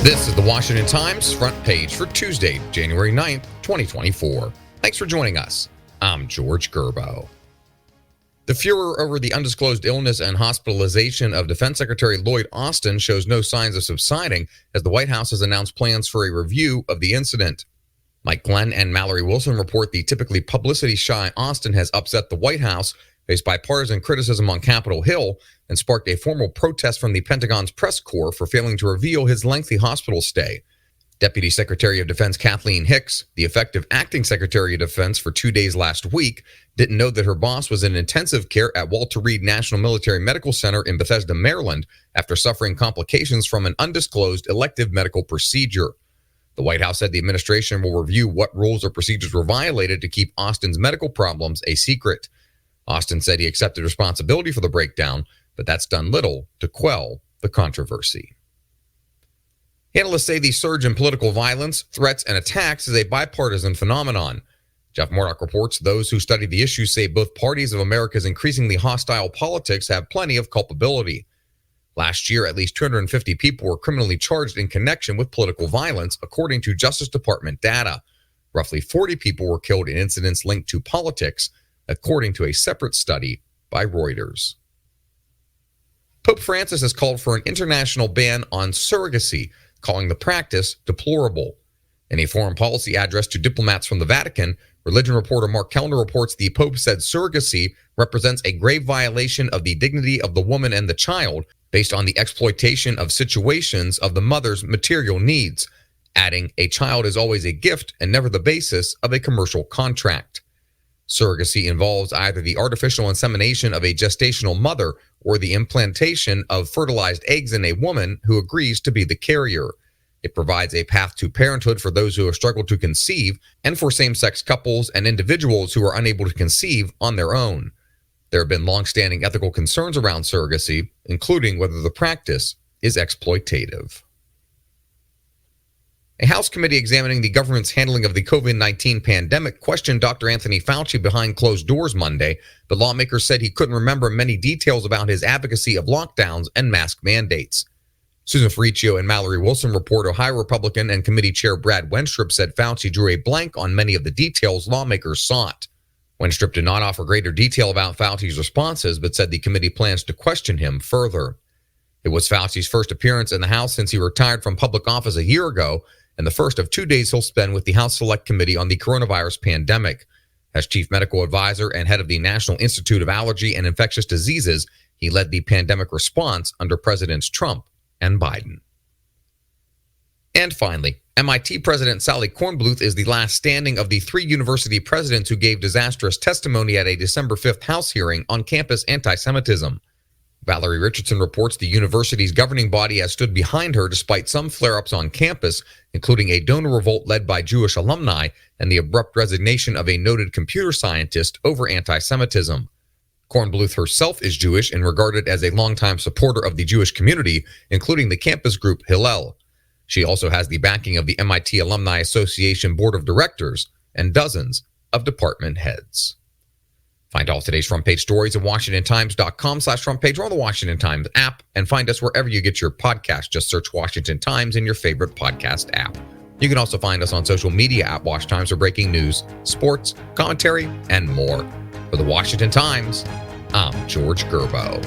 This is the Washington Times front page for Tuesday, January 9th, 2024. Thanks for joining us. I'm George Gerbo. The furor over the undisclosed illness and hospitalization of Defense Secretary Lloyd Austin shows no signs of subsiding as the White House has announced plans for a review of the incident. Mike Glenn and Mallory Wilson report the typically publicity-shy Austin has upset the White House, faced bipartisan criticism on Capitol Hill, and sparked a formal protest from the Pentagon's press corps for failing to reveal his lengthy hospital stay. Deputy Secretary of Defense Kathleen Hicks, the effective acting Secretary of Defense for 2 days last week, didn't know that her boss was in intensive care at Walter Reed National Military Medical Center in Bethesda, Maryland, after suffering complications from an undisclosed elective medical procedure. The White House said the administration will review what rules or procedures were violated to keep Austin's medical problems a secret. Austin said he accepted responsibility for the breakdown, but that's done little to quell the controversy. Analysts say the surge in political violence, threats, and attacks is a bipartisan phenomenon. Jeff Murdoch reports those who study the issue say both parties of America's increasingly hostile politics have plenty of culpability. Last year, at least 250 people were criminally charged in connection with political violence, according to Justice Department data. Roughly 40 people were killed in incidents linked to politics, according to a separate study by Reuters. Pope Francis has called for an international ban on surrogacy, calling the practice deplorable. In a foreign policy address to diplomats from the Vatican, religion reporter Mark Kellner reports the Pope said surrogacy represents a grave violation of the dignity of the woman and the child based on the exploitation of situations of the mother's material needs, adding, "A child is always a gift and never the basis of a commercial contract." Surrogacy involves either the artificial insemination of a gestational mother or the implantation of fertilized eggs in a woman who agrees to be the carrier. It provides a path to parenthood for those who have struggled to conceive and for same-sex couples and individuals who are unable to conceive on their own. There have been long-standing ethical concerns around surrogacy, including whether the practice is exploitative. A House committee examining the government's handling of the COVID-19 pandemic questioned Dr. Anthony Fauci behind closed doors Monday, but lawmakers said he couldn't remember many details about his advocacy of lockdowns and mask mandates. Susan Ferricchio and Mallory Wilson report Ohio Republican and committee chair Brad Wenstrup said Fauci drew a blank on many of the details lawmakers sought. Wenstrup did not offer greater detail about Fauci's responses, but said the committee plans to question him further. It was Fauci's first appearance in the House since he retired from public office a year ago, and the first of 2 days he'll spend with the House Select Committee on the coronavirus pandemic. As chief medical advisor and head of the National Institute of Allergy and Infectious Diseases, he led the pandemic response under Presidents Trump and Biden. And finally, MIT President Sally Kornbluth is the last standing of the 3 university presidents who gave disastrous testimony at a December 5th House hearing on campus anti-Semitism. Valerie Richardson reports the university's governing body has stood behind her despite some flare-ups on campus, including a donor revolt led by Jewish alumni and the abrupt resignation of a noted computer scientist over anti-Semitism. Kornbluth herself is Jewish and regarded as a longtime supporter of the Jewish community, including the campus group Hillel. She also has the backing of the MIT Alumni Association Board of Directors and dozens of department heads. Find all today's front page stories at WashingtonTimes.com/front page or on the Washington Times app, and find us wherever you get your podcast. Just search Washington Times in your favorite podcast app. You can also find us on social media at Wash Times for breaking news, sports, commentary, and more. For the Washington Times, I'm George Gerbo.